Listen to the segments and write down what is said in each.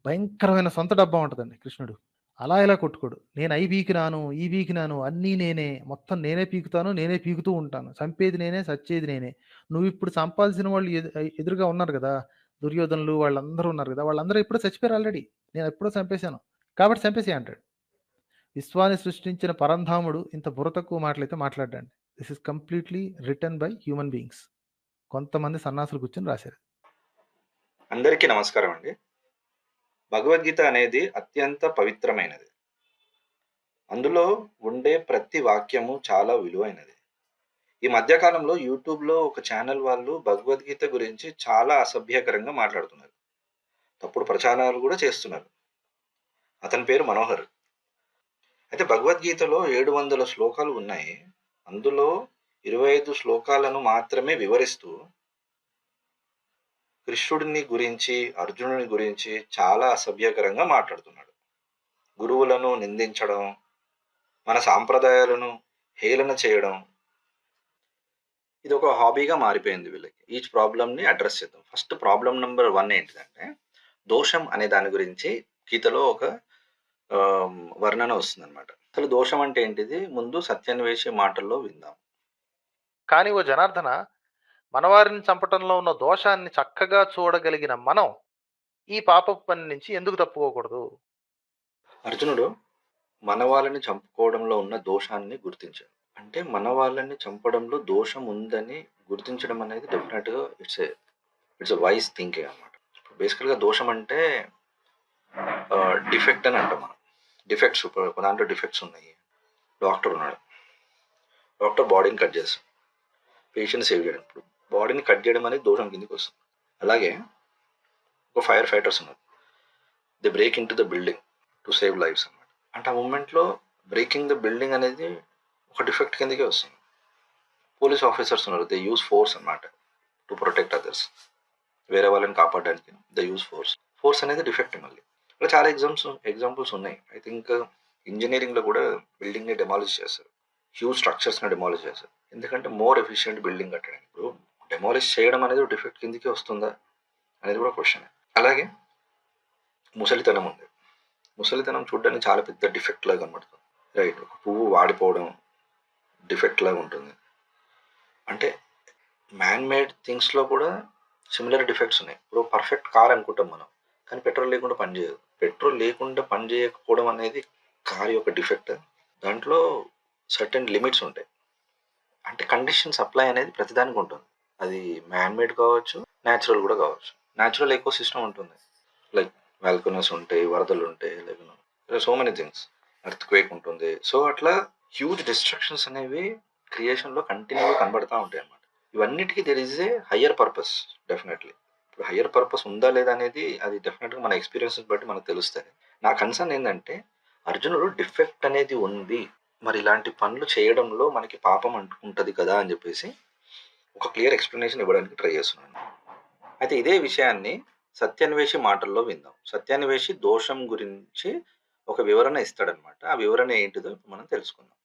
భయంకరమైన సొంత డబ్బా ఉంటదండి కృష్ణుడు. అలా ఇలా కొట్టుకోడు. నేను అయి పీకినాను, ఈ పీకినాను, అన్నీ నేనే. మొత్తం నేనే పీకుతాను, నేనే పీకుతూ ఉంటాను. చంపేది నేనే, సచ్చేది నేనే. నువ్విప్పుడు చంపాల్సిన వాళ్ళు ఎదురుగా ఉన్నారు గదా! దుర్యోధనులు వాళ్ళందరూ ఉన్నారు గదా! వాళ్ళందరూ ఎప్పుడో చచ్చిపోయారు ఆల్రెడీ. నేనెప్పుడో చంపేశాను. కాబట్టి చంపేసేయి అంటాడు. విశ్వాన్ని సృష్టించిన పరంధాముడు ఇంత బుర్ర తక్కువ మాటలైతే మాట్లాడ్డండి. This is completely written by human beings. కొంతమంది సన్నాసులు కూర్చొని రాశారు. అందరికీ నమస్కారం అండి. భగవద్గీత అనేది అత్యంత పవిత్రమైనది. అందులో ఉండే ప్రతి వాక్యము చాలా విలువైనది. ఈ మధ్య కాలంలో యూట్యూబ్‌లో ఒక ఛానల్ వాళ్ళు భగవద్గీత గురించి చాలా అసభ్యకరంగా మాట్లాడుతున్నారు. తప్పుడు ప్రచారాలు గూడా చేస్తున్నారు. అతని పేరు మనోహర్. అయితే భగవద్గీతలో 700 శ్లోకాలు ఉన్నాయి. అందులో 25 శ్లోకాలను మాత్రమే వివరిస్తూ కృష్ణుడిని గురించి, అర్జునుడి గురించి చాలా అసభ్యకరంగా మాట్లాడుతున్నాడు. గురువులను నిందించడం, మన సాంప్రదాయాలను హేళన చేయడం, ఇదొక హాబీగా మారిపోయింది వీళ్ళకి. ఈచ్ ప్రాబ్లమ్‌ని అడ్రెస్ చేద్దాం. ఫస్ట్ ప్రాబ్లమ్ నంబర్ 1 ఏంటిదంటే, దోషం అనే దాని గురించి గీతలో ఒక వర్ణన వస్తుందనమాట. అసలు దోషం అంటే ఏంటిది? ముందు సత్యాన్వేషి మాటల్లో విందాం. కానీ ఓ జనార్దన, మనవారిని చంపటంలో ఉన్న దోషాన్ని చక్కగా చూడగలిగిన మనం ఈ పాపపు పని నుంచి ఎందుకు తప్పుకోకూడదు? అర్జునుడు మన వాళ్ళని చంపుకోవడంలో ఉన్న దోషాన్ని గుర్తించాడు. అంటే మన వాళ్ళని చంపడంలో దోషం ఉందని గుర్తించడం అనేది డెఫినెట్‌గా ఇట్స్ ఎ వైస్ థింకింగ్ అనమాట. బేసికల్‌గా దోషం అంటే డిఫెక్ట్ అని అంటాం మనం. డిఫెక్ట్స్ ఒక దాంట్లో డిఫెక్ట్స్ ఉన్నాయి. డాక్టర్ ఉన్నాడు. డాక్టర్ బాడీని కట్ చేస్తాడు. పేషెంట్ సేవ్ చేయడం. ఇప్పుడు బాడీని కట్ చేయడం అనేది దోషం కిందకి వస్తుంది. అలాగే ఒక ఫైర్ ఫైటర్స్ ఉన్నారు. They break in to the building to save lives అనమాట. అంటే ఆ మూమెంట్లో బ్రేకింగ్ ద బిల్డింగ్ అనేది ఒక డిఫెక్ట్ కిందకే వస్తుంది. పోలీస్ ఆఫీసర్స్ ఉన్నారు. దే యూజ్ ఫోర్స్ అనమాట టు ప్రొటెక్ట్ అదర్స్. వేరే వాళ్ళని కాపాడడానికి దే యూజ్ ఫోర్స్. ఫోర్స్ అనేది డిఫెక్ట్ మళ్ళీ. ఇలా చాలా ఎగ్జాంపుల్స్ ఉన్నాయి. ఐ థింక్ ఇంజనీరింగ్లో కూడా బిల్డింగ్ని డెమాలిష్ చేస్తారు. హ్యూజ్ స్ట్రక్చర్స్ని డెమాలిష్ చేస్తారు. ఎందుకంటే మోర్ ఎఫిషియెంట్ బిల్డింగ్ కట్టడానికి. ఇప్పుడు డెమాలిష్ చేయడం అనేది డిఫెక్ట్ కిందకి వస్తుందా అనేది కూడా క్వశ్చన్. అలాగే ముసలితనం ఉంది. ముసలితనం చూడడానికి చాలా పెద్ద డిఫెక్ట్ లాగా కనబడుతుంది. రైట్, ఒక పువ్వు వాడిపోవడం డిఫెక్ట్ లాగా ఉంటుంది. అంటే మ్యాన్ మేడ్ థింగ్స్లో కూడా సిమిలర్ డిఫెక్ట్స్ ఉన్నాయి. ఇప్పుడు పర్ఫెక్ట్ కార్ అనుకుంటాం మనం, కానీ పెట్రోల్ లేకుండా పనిచేయదు. పెట్రోల్ లేకుండా పనిచేయకపోవడం అనేది కార్ యొక్క డిఫెక్ట్. దాంట్లో సర్టెన్ లిమిట్స్ ఉంటాయి. అంటే కండిషన్ సప్లై అనేది ప్రతిదానికి ఉంటుంది. అది మ్యాన్ మేడ్ కావచ్చు, న్యాచురల్ కూడా కావచ్చు. న్యాచురల్ ఎకో సిస్టమ్ ఉంటుంది. లైక్ వాల్కనోస్ ఉంటాయి, వరదలు ఉంటాయి, like so many things. Earth quake ఉంటుంది. సో అట్లా హ్యూజ్ డిస్ట్రక్షన్స్ అనేవి క్రియేషన్లో కంటిన్యూగా కనబడతా ఉంటాయి అన్నమాట. ఇవన్నిటికీ there is a higher purpose definitely. ఇప్పుడు హయ్యర్ పర్పస్ ఉందా లేదా అనేది అది డెఫినెట్గా మన ఎక్స్పీరియన్సెస్ బట్టి మనకు తెలుస్తుంది. నా కన్సర్న్ ఏంటంటే, అర్జునుడు డిఫెక్ట్ అనేది ఉంది, మరి ఇలాంటి పనులు చేయడంలో మనకి పాపం అంటుకుంటుంది కదా అని చెప్పేసి ఒక క్లియర్ ఎక్స్ప్లెనేషన్ ఇవ్వడానికి ట్రై చేస్తున్నాను. అయితే ఇదే విషయాన్ని సత్యాన్వేషి మాటల్లో విందాం. సత్యాన్వేషి దోషం గురించి ఒక వివరణ ఇస్తాడనమాట. ఆ వివరణ ఏంటిదో ఇప్పుడు మనం తెలుసుకుందాం.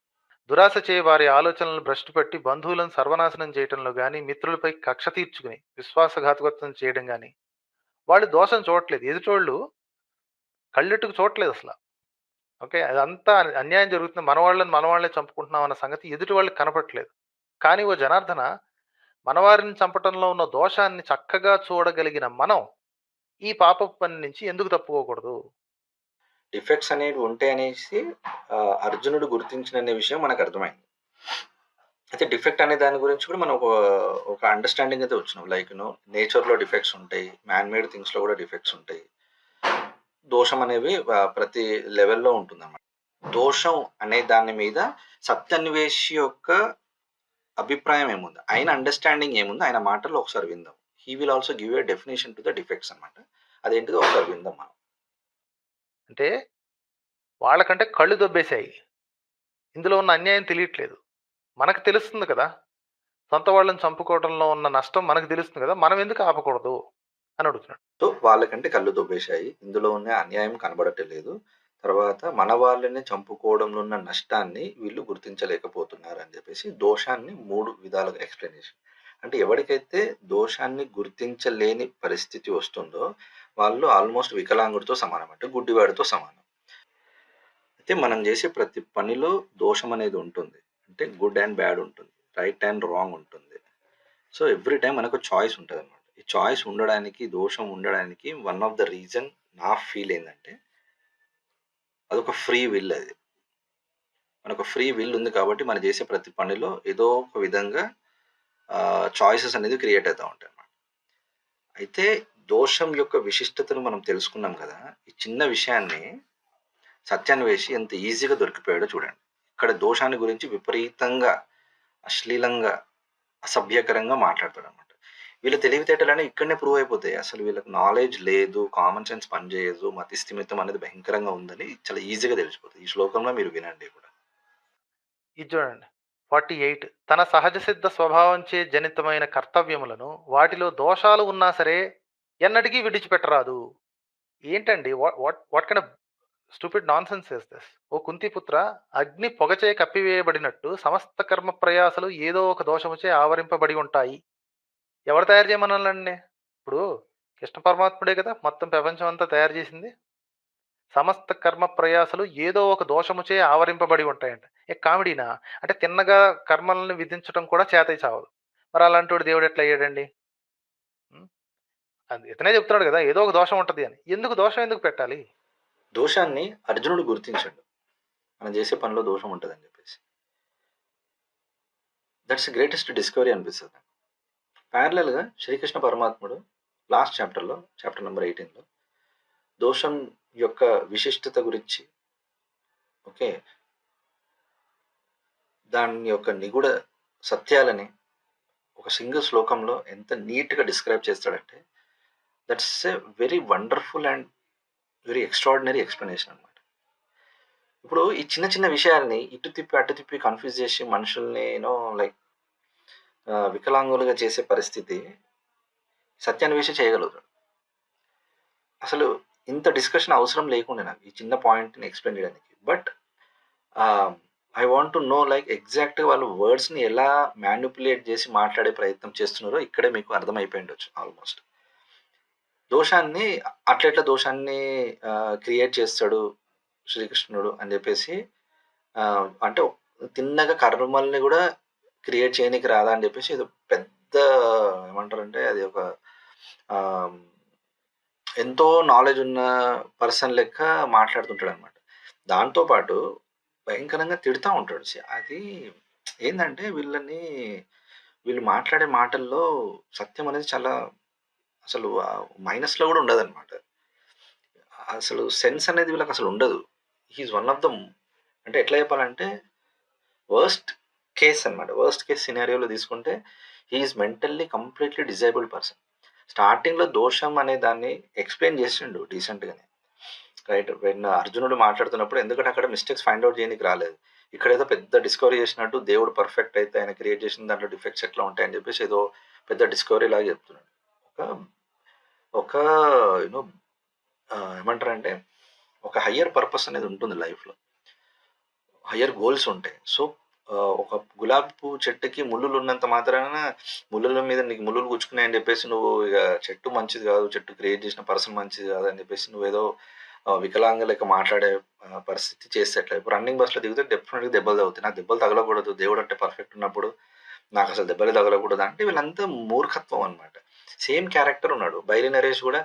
దురాశ చే వారి ఆలోచనలను భ్రష్టు పట్టి బంధువులను సర్వనాశనం చేయటంలో గాని, మిత్రులపై కక్ష తీర్చుకుని విశ్వాసఘాతుకత్వం చేయడం గాని, వాళ్ళు దోషం చూడట్లేదు. ఎదుటోళ్ళు కళ్ళెట్టుకు చూడట్లేదు అసల. ఓకే. అదంతా అన్యాయం జరుగుతుంది. మనవాళ్ళని మనవాళ్ళే చంపుకుంటున్నాం అన్న సంగతి ఎదుటి వాళ్ళకి కనపడట్లేదు. కానీ ఓ జనార్దన, మనవారిని చంపటంలో ఉన్న దోషాన్ని చక్కగా చూడగలిగిన మనం ఈ పాపపు పని నుంచి ఎందుకు తప్పుకోకూడదు? డిఫెక్ట్స్ అనేవి ఉంటాయి అనేసి అర్జునుడు గుర్తించిన విషయం మనకు అర్థమైంది. అయితే డిఫెక్ట్ అనే దాని గురించి కూడా మనం ఒక అండర్స్టాండింగ్ అయితే వచ్చినాం. లైక్ నేచర్లో డిఫెక్ట్స్ ఉంటాయి, మ్యాన్ మేడ్ థింగ్స్లో కూడా డిఫెక్ట్స్ ఉంటాయి. దోషం అనేవి ప్రతి లెవెల్లో ఉంటుందన్నమాట. దోషం అనే దాని మీద సత్యాన్వేషి యొక్క అభిప్రాయం ఏముంది, ఆయన అండర్స్టాండింగ్ ఏముంది, ఆయన మాటల్లో ఒకసారి విందాం. He will also give a definition to the defects అనమాట. అదేంటిదో ఒకసారి విందాం మనం. అంటే వాళ్ళకంటే కళ్ళు దొబ్బేశాయి. ఇందులో ఉన్న అన్యాయం తెలియట్లేదు. మనకు తెలుస్తుంది కదా! సొంత వాళ్ళని చంపుకోవడంలో ఉన్న నష్టం మనకు తెలుస్తుంది కదా! మనం ఎందుకు ఆపకూడదు అని అడుగుతున్నాడు. సో వాళ్ళకంటే కళ్ళు దొబ్బేశాయి. ఇందులో ఉన్న అన్యాయం కనబడట్లేదు. తర్వాత మన వాళ్ళని చంపుకోవడంలో ఉన్న నష్టాన్ని వీళ్ళు గుర్తించలేకపోతున్నారు అని చెప్పేసి దోషాన్ని 3 విధాలుగా ఎక్స్‌ప్లెయిన్ చేశారు. అంటే ఎవరికైతే దోషాన్ని గుర్తించలేని పరిస్థితి వస్తుందో వాళ్ళు ఆల్మోస్ట్ వికలాంగుడితో సమానం, అంటే గుడ్డివాడితో సమానం. అయితే మనం చేసే ప్రతి పనిలో దోషం అనేది ఉంటుంది. అంటే గుడ్ అండ్ బ్యాడ్ ఉంటుంది, రైట్ అండ్ రాంగ్ ఉంటుంది. సో ఎవ్రీ టైం మనకు చాయిస్ ఉంటదనమాట. ఈ చాయిస్ ఉండడానికి, దోషం ఉండడానికి వన్ ఆఫ్ ద రీజన్ నా ఫీల్ ఏందంటే, అదొక ఫ్రీ విల్ అది. మనకు ఫ్రీ విల్ ఉంది కాబట్టి మనం చేసే ప్రతి పనిలో ఏదో ఒక విధంగా చాయిసెస్ అనేది క్రియేట్ అవుతా ఉంటాయన్నమాట. అయితే దోషం యొక్క విశిష్టతను మనం తెలుసుకున్నాం కదా! ఈ చిన్న విషయాన్ని సత్యాన్వేషి ఎంత ఈజీగా దొరికిపోయాడో చూడండి. ఇక్కడ దోషాన్ని గురించి విపరీతంగా, అశ్లీలంగా, అసభ్యకరంగా మాట్లాడతాడనమాట. వీళ్ళ తెలివితేటలన్నీ ఇక్కడనే ప్రూవ్ అయిపోతాయి. అసలు వీళ్ళకి నాలెడ్జ్ లేదు, కామన్ సెన్స్ పనిచేయదు, మతి స్థిమితం అనేది భయంకరంగా ఉందని చాలా ఈజీగా తెలిసిపోతుంది. ఈ శ్లోకంలో మీరు వినండి కూడా. ఇది చూడండి. 48 తన సహజ సిద్ధ స్వభావంచే జనితమైన కర్తవ్యములను వాటిలో దోషాలు ఉన్నా సరే ఎన్నటికీ విడిచిపెట్టరాదు. ఏంటండి? What kind of stupid nonsense is this? ఓ కుంతిపుత్ర, అగ్ని పొగచే కప్పివేయబడినట్టు సమస్త కర్మ ప్రయాసలు ఏదో ఒక దోషముచే ఆవరింపబడి ఉంటాయి. ఎవరు తయారు చేయమనాలండి? ఇప్పుడు కృష్ణ పరమాత్ముడే కదా మొత్తం ప్రపంచం అంతా తయారు చేసింది. సమస్త కర్మ ప్రయాసలు ఏదో ఒక దోషముచే ఆవరింపబడి ఉంటాయంట. ఏ కామెడీనా? అంటే తిన్నగా కర్మలను విధించటం కూడా చేతై చావదు. మరి అలాంటోడు దేవుడు ఎట్లా అయ్యాడండి? హ్మ్. అది ఇతనే చెప్తున్నాడు కదా! ఏదో ఒక దోషం ఉంటది అని. ఎందుకు దోషం ఎందుకు పెట్టాలి? దోషాన్ని అర్జునుడు గుర్తించాడు. మనం చేసే పనిలో దోషం ఉంటదని చెప్పేసి. దట్స్ ద గ్రేటెస్ట్ డిస్కవరీ అనిపిస్తది నాకు. ప్యారలల్‌గా శ్రీకృష్ణ పరమాత్ముడు లాస్ట్ చాప్టర్‌లో, చాప్టర్ నంబర్ 18లో దోషం యొక్క విశిష్టత గురించి, ఓకే, దాని యొక్క నిగూఢ సత్యాలని ఒక సింగిల్ శ్లోకంలో ఎంత నీట్‌గా డిస్క్రైబ్ చేస్తాడంటే, that's a very wonderful and very extraordinary explanation అన్నమాట. ఇప్పుడు ఈ చిన్న చిన్న విషయాల్ని ఇటు తిప్పి, అటు తిప్పి కన్‌ఫ్యూజ్ చేసి మనుషుల్ని లైక్ వికలాంగులుగా చేసే పరిస్థితి సత్యాన్వేషి చేయగలుగుతాడు. అసలు ఇంత డిస్కషన్ అవసరం లేకుండే నాకు ఈ చిన్న పాయింట్‌ని ఎక్స్‌ప్లెయిన్ చేయడానికి. But I want to know like ఎగ్జాక్ట్‌గా వాళ్ళు వర్డ్స్‌ని ఎలా మానిప్యులేట్ చేసి మాట్లాడే ప్రయత్నం చేస్తున్నారో ఇక్కడే మీకు అర్థమైపోయి ఉండొచ్చు ఆల్మోస్ట్. దోషాన్ని అట్లెట్లా దోషాన్ని క్రియేట్ చేస్తాడు శ్రీకృష్ణుడు అని చెప్పేసి, అంటే తిన్నగా కర్మల్ని కూడా క్రియేట్ చేయనీకి రాదా అని చెప్పేసి ఏదో పెద్ద ఏమంటారంటే అది ఒక ఆహ్, ఎంతో నాలెడ్జ్ ఉన్న పర్సన్ లెక్క మాట్లాడుతుంటాడనమాట. దాంతో పాటు భయంకరంగా తిడతా ఉంటాడు. అది ఏందంటే వీళ్ళు మాట్లాడే మాటల్లో సత్యం అనేది చాలా అసలు మైనస్‌లో కూడా ఉండదనమాట. అసలు సెన్స్ అనేది వీళ్ళకసలు ఉండదు. He is one of the, అంటే ఎట్లా చెప్పాలంటే వర్స్ట్ కేస్ అన్నమాట. వర్స్ట్ కేస్ సినారియోలో తీసుకుంటే he is mentally completely disabled person. స్టార్టింగ్‌లో దోషం అనే దాన్ని ఎక్స్‌ప్లెయిన్ చేసిండు డీసెంట్‌గానే. రైట్. వెన్ అర్జునుడు మాట్లాడుతున్నప్పుడు ఎందుకంటే అక్కడ మిస్టేక్స్ ఫైండ్ ఔట్ చేయనీకి రాలేదు. ఇక్కడేదో పెద్ద డిస్కవరీ చేసినట్టు దేవుడు పర్ఫెక్ట్ అయితే ఆయన క్రియేట్ చేసిన దాంట్లో డిఫెక్ట్స్ ఎట్లా ఉంటాయని చెప్పేసి ఏదో పెద్ద డిస్కవరీ లాగా చెప్తున్నాడు. ఒక ఒక యూ నో ఏమంటారంటే ఒక హయ్యర్ పర్పస్ అనేది ఉంటుంది లైఫ్‌లో. హయ్యర్ గోల్స్ ఉంటాయి. సో ఒక గులాబీ పువ్వు చెట్టుకి ముల్లులు ఉన్నంత మాత్రాన ముల్లుల మీద నీకు ముల్లులు గుచ్చుకున్నాయని చెప్పేసి నువ్వు ఇక చెట్టు మంచిది కాదు, చెట్టు క్రియేట్ చేసిన పర్సన్ మంచిది కాదు అని చెప్పేసి నువ్వేదో వికలాంగ లెక్క మాట్లాడే పరిస్థితి చేస్తే ఎట్లా? ఇప్పుడు రన్నింగ్ బస్‌లో దిగితే డెఫినెట్‌గా దెబ్బలు తగులుతాయి. నాకు దెబ్బలు తగలకూడదు, దేవుడు అంటే పర్ఫెక్ట్ ఉన్నప్పుడు నాకు అసలు దెబ్బలే తగలకూడదు అంటే వీళ్ళంతా మూర్ఖత్వం అన్నమాట. సేమ్ క్యారెక్టర్ ఉన్నాడు. బైరి నరేష్ కూడా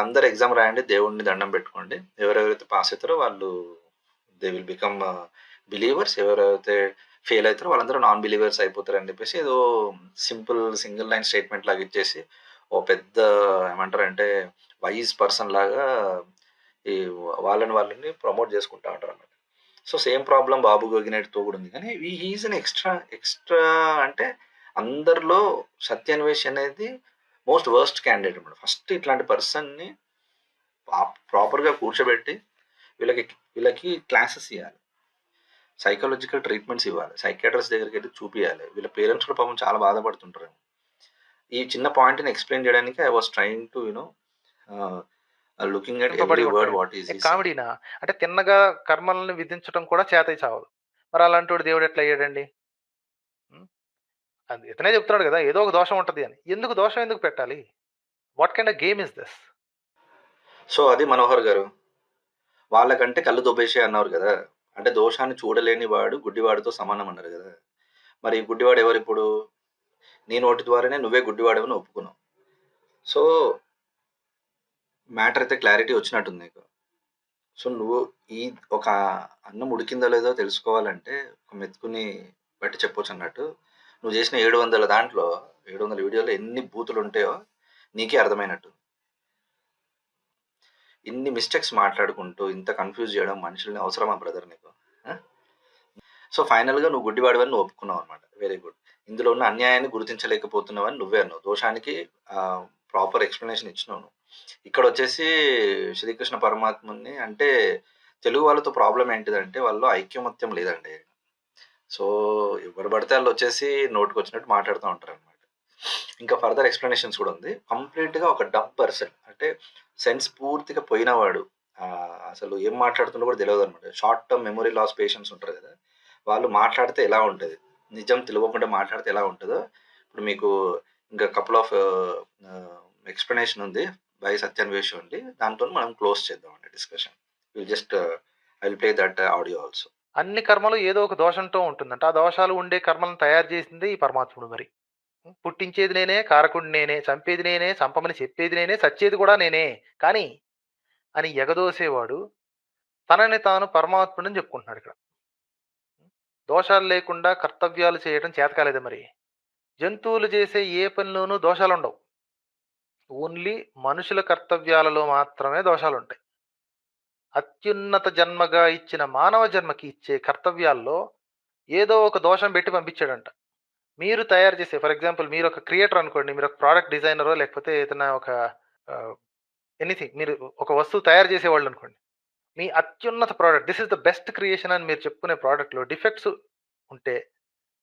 అందరూ ఎగ్జామ్ రాయండి, దేవుడిని దండం పెట్టుకోండి. ఎవరెవరైతే పాస్ అవుతారో వాళ్ళు దే విల్ బికమ్ బిలీవర్స్. ఎవరైతే ఫెయిల్ అవుతారో వాళ్ళందరూ నాన్ బిలీవర్స్ అయిపోతారు అని చెప్పేసి ఏదో సింపుల్ సింగిల్ లైన్ స్టేట్మెంట్ లాగా ఇచ్చేసి ఓ పెద్ద ఏమంటారంటే వైజ్ పర్సన్ లాగా ఈ వాళ్ళని ప్రమోట్ చేసుకుంటా ఉంటారు అన్నమాట. సో సేమ్ ప్రాబ్లం బాబు గోగినేటితో కూడా ఉంది. కానీ హీఈస్ అన్ ఎక్స్ట్రా అంటే అందరిలో సత్యాన్వేష్ అనేది మోస్ట్ వర్స్ట్ క్యాండిడేట్ అనమాట. ఫస్ట్ ఇట్లాంటి పర్సన్ని ప్రాపర్‌గా కూర్చోబెట్టి వీళ్ళకి వీళ్ళకి క్లాసెస్ ఇవ్వాలి. సైకాలజికల్ ట్రీట్మెంట్స్ ఇవ్వాలి. సైకియాట్రిస్ట్ దగ్గరికెళ్ళి చూపియాలి. వీళ్ళ పేరెంట్స్ కూడా పాపం చాలా బాధపడుతుంటారేమో. ఈ చిన్న పాయింట్‌ని ఎక్స్‌ప్లెయిన్ చేయడానికి I was trying to looking at దింపబడి ఎవ్రీ వర్డ్ ఉంటాయంట. What is a he saying. కామెడీనా? అంటే తిన్నగా కర్మలను విధించటం కూడా చేతై చావదు. మరి అలాంటోడు దేవుడు ఎట్లా అయ్యాడండి? హ్మ్. అది ఇతనే చెప్తున్నాడు కదా! ఏదో ఒక దోషం ఉంటది అని. ఎందుకు దోషం ఎందుకు పెట్టాలి? What kind of game is this? So అది మనోహర్ గారు. వాళ్ళకంటే కళ్ళు దొబ్బేసాయి అన్నారు కదా! అంటే దోషాన్ని చూడలేని వాడు గుడ్డివాడితో సమానం అన్నారు కదా! మరి గుడ్డివాడు ఎవరిప్పుడు? నీ నోటి ద్వారానే నువ్వే గుడ్డివాడివని ఒప్పుకున్నావు. సో మ్యాటర్ అయితే క్లారిటీ వచ్చినట్టుంది నీకు. సో నువ్వు ఈ ఒక అన్నం ఉడికిందో లేదో తెలుసుకోవాలంటే ఒక మెతుకుని బట్టి చెప్పొచ్చన్నట్టు. నువ్వు చేసిన 700 దాంట్లో 700 వీడియోలో ఎన్ని బూతులుంటాయో నీకే అర్థమైనట్టు. ఇన్ని మిస్టేక్స్ మాట్లాడుకుంటూ ఇంత కన్‌ఫ్యూజ్ చేయడం మనుషుల్ని అవసరమా బ్రదర్ నీకు? ఆ! సో ఫైనల్‌గా నువ్వు గుడ్డివాడివని నువ్వు ఒప్పుకున్నావన్నమాట. Very good. ఇందులో ఉన్న అన్యాయాన్ని గుర్తించలేకపోతున్నావని నువ్వే అన్నావు. దోషానికి ప్రాపర్ ఎక్స్‌ప్లనేషన్ ఇచ్చినావు నువ్వు. ఇక్కడొచ్చేసి శ్రీకృష్ణ పరమాత్ముడిని అంటే తెలుగు వాళ్ళతో ప్రాబ్లమ్ ఏంటిదంటే వాళ్ళలో ఐకమత్యం లేదండి. సో ఎవరు పడితే ఆళ్ళొచ్చేసి నోటికొచ్చినట్టు మాట్లాడుతా ఉంటారనమాట. ఇంకా ఫర్దర్ ఎక్స్‌ప్లనేషన్స్ కూడా ఉంది. కంప్లీట్‌గా ఒక డమ్ పర్సన్ అంటే సెన్స్ పూర్తిగా పోయినవాడు. అసలు ఏం మాట్లాడుతుండో కూడా తెలవదనమాట. Short term memory loss patients ఉంటారు కదా! వాళ్ళు మాట్లాడితే ఎలా ఉంటది? నిజం తెలవకుండా మాట్లాడితే ఎలా ఉంటదో, ఇప్పుడు మీకు ఇంకా కపుల్ ఆఫ్ ఎక్స్‌ప్లనేషన్ ఉంది. బై సత్యాన్వేష్ అండి. దాంతోని మనం క్లోజ్ చేద్దామండి discussion. Will just I will play that audio also. అన్ని కర్మలు ఏదో ఒక దోషంతో ఉంటుందంట. ఆ దోషాలు ఉండే కర్మలను తయారు చేసిందే ఈ పరమాత్ముడు మరి. పుట్టించేది నేనే, కారకుడిని నేనే, చంపేది నేనే, చంపమని చెప్పేది నేనే, సచ్చేది కూడా నేనే. కానీ అని ఎగదోసేవాడు తనని తాను పరమాత్ముడని చెప్పుకుంటున్నాడు ఇక్కడ. దోషాలు లేకుండా కర్తవ్యాలు చేయడం చేతకాలేదా మరి? జంతువులు చేసే ఏ పనిలోనూ దోషాలుండవు. ఓన్లీ మనుషుల కర్తవ్యాలలో మాత్రమే దోషాలుంటాయి. అత్యున్నత జన్మగా ఇచ్చిన మానవ జన్మకి ఇచ్చే కర్తవ్యాల్లో ఏదో ఒక దోషం పెట్టి పంపించాడంట. మీరు తయారు చేసే ఫర్ ఎగ్జాంపుల్ మీరొక క్రియేటర్ అనుకోండి. మీరొక ప్రొడక్ట్ డిజైనరో లేకపోతే ఏదైనా ఒక ఆహ్, ఎనీథింగ్ మీరు ఒక వస్తువు తయారు చేసేవాళ్ళనుకోండి. మీ అత్యున్నత product this is the best creation అని మీరు చెప్పుకునే ప్రొడక్ట్‌లో డిఫెక్ట్స్ ఉంటే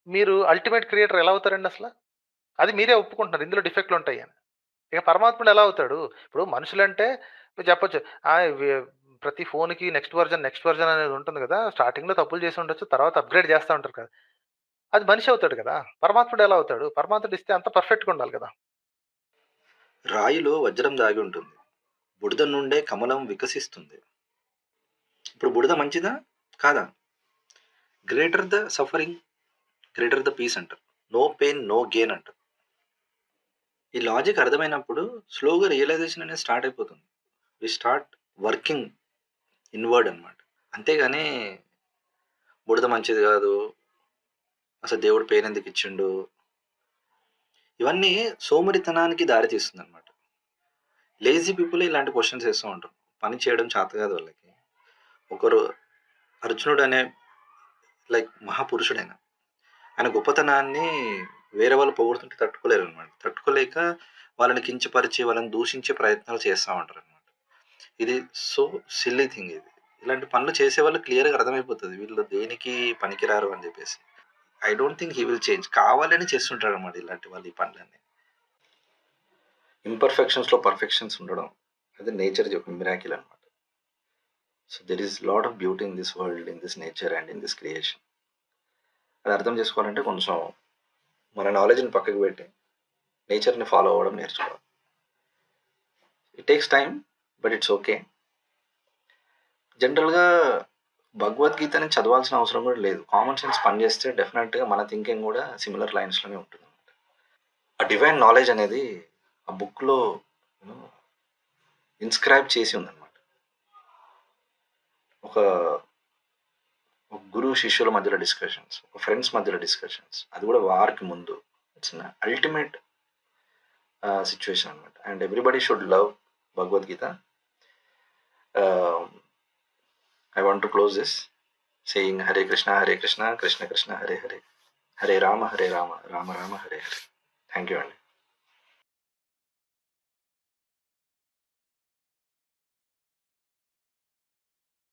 మీరు అల్టిమేట్ క్రియేటర్ ఎలా అవుతారండి అసల? అది మీరే ఒప్పుకుంటున్నారు. ఇందులో డిఫెక్ట్‌లుంటాయని. ఇక పరమాత్ముడు ఎలా అవుతాడు? ఇప్పుడు మనుషులంటే మీరు చెప్పొచ్చు. ఆహ్, వె ప్రతి ఫోన్‌కి నెక్స్ట్ వెర్షన్ అనేది ఉంటుంది గదా! స్టార్టింగ్‌లో తప్పులు చేసి ఉండొచ్చు. తర్వాత అప్‌గ్రేడ్ చేస్తా ఉంటారు కదా! అది మనిషి అవుతాడు కదా! పరమాత్ముడు ఎలా అవుతాడు? పరమాత్ముడు ఇస్తే అంత పర్ఫెక్ట్‌గా ఉండాలి కదా! రాయిలో వజ్రం దాగి ఉంటుంది. బుడద నుండే కమలం వికసిస్తుంది. ఇప్పుడు బుడద మంచిదా? కాదా? Greater the suffering, greater the peace అంటారు. నో పెయిన్, నో గెయిన్ అంటారు. ఈ లాజిక్ అర్థమైనప్పుడు స్లోగా రియలైజేషన్ అనేది స్టార్ట్ అయిపోతుంది. వి స్టార్ట్ వర్కింగ్ ఇన్‌వర్డ్ అన్నమాట. అంతేగాని బుడద మంచిది గాదు. అసలు దేవుడు పెయిన్ ఎందుకు ఇచ్చిండు? ఇవన్నీ సోమరితనానికి దారి తీస్తుందన్నమాట. లేజీ పీపులే ఇలాంటి క్వెషన్స్ ఏస్తూ ఉంటారు. పని చేయడం చేత కాదు వాళ్ళకి. ఒకరు అర్జునుడు అనే మహాపురుషుడైన. ఆయన గొప్పతనాన్ని వేరే వాళ్ళు పొగుడుతుంటే తట్టుకోలేరనమాట. తట్టుకోలేక వాళ్ళని కించపరిచి, వాళ్ళని దూషించే ప్రయత్నాలు చేస్తా ఉంటారనమాట. ఇది సో సిల్లీ థింగ్ ఇది. ఇలాంటి పనులు చేసేవాళ్ళు క్లియర్‌గా అర్థమైపోతది. వీళ్ళు దేనికి పనికిరారు అని జెప్పేసి. I don't think he will change. కావాలని చేస్తుంటారనమాట ఇలాంటి వాళ్ళు ఈ పనులన్నీ. ఇంపర్ఫెక్షన్స్‌లో పర్ఫెక్షన్స్ ఉండడం. అది నేచర్ యొక్క మిరాకిల్ అనమాట. So, there is lot of beauty in this world, in this nature and in this creation. అది అర్థం చేసుకోవాలంటే కొంచెం మన నాలెడ్జ్‌ని పక్కకు పెట్టి నేచర్‌ని ఫాలో అవ్వడం నేర్చుకోవాలి. It takes time but it's okay. జనరల్‌గా భగవద్గీతని చదవాల్సిన అవసరం కూడా లేదు. కామన్ సెన్స్ పనిచేస్తే డెఫినెట్‌గా మన థింకింగ్ కూడా సిమిలర్ లైన్స్‌లోనే ఉంటుందన్నమాట. ఆ డివైన్ నాలెడ్జ్ అనేది ఆ బుక్‌లో యూ నో ఇన్‌స్క్రైబ్ చేసి ఉందన్నమాట. ఒక ఒక గురువు శిష్యుల మధ్యలో డిస్కషన్స్, ఒక ఫ్రెండ్స్ మధ్యలో డిస్కషన్స్. అది కూడా వార్‌కి ముందు. ఇట్స్ అన్ అల్టిమేట్ సిట్యుయేషన్ అన్నమాట. And everybody should love Bhagavad Gita. I want to close this saying Hare Krishna, Krishna Krishna, Hare Hare, Hare Rama, Rama Rama, Hare Hare. Thank you, Andy.